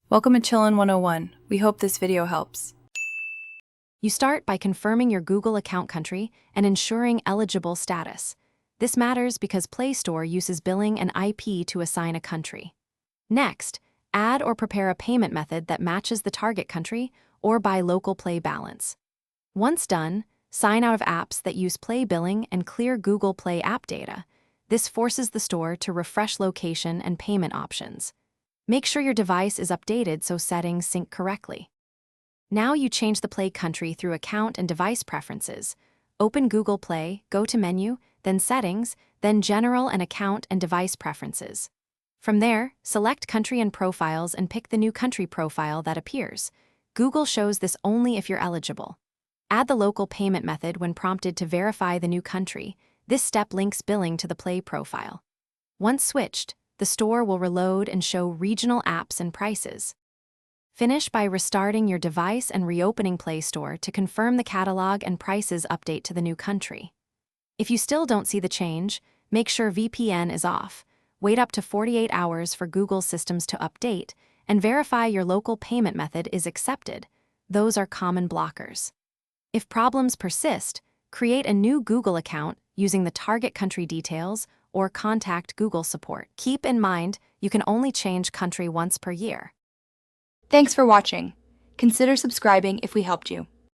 Welcome to Chillin' 101. We hope this video helps. You start by confirming your Google account country and ensuring eligible status. This matters because Play Store uses billing and IP to assign a country. Next, add or prepare a payment method that matches the target country or buy local Play balance. Once done, sign out of apps that use Play billing and clear Google Play app data. This forces the store to refresh location and payment options. Make sure your device is updated so settings sync correctly. Now you change the Play country through account and device preferences. Open Google Play, go to Menu, then Settings, then General and Account and Device Preferences. From there, select Country and Profiles and pick the new country profile that appears. Google shows this only if you're eligible. Add the local payment method when prompted to verify the new country. This step links billing to the Play profile. Once switched, the store will reload and show regional apps and prices. Finish by restarting your device and reopening Play Store to confirm the catalog and prices update to the new country. If you still don't see the change, make sure VPN is off, wait up to 48 hours for Google systems to update, and verify your local payment method is accepted. Those are common blockers. If problems persist, create a new Google account using the target country details or contact Google support. Keep in mind, you can only change country once per year. Thanks for watching. Consider subscribing if we helped you.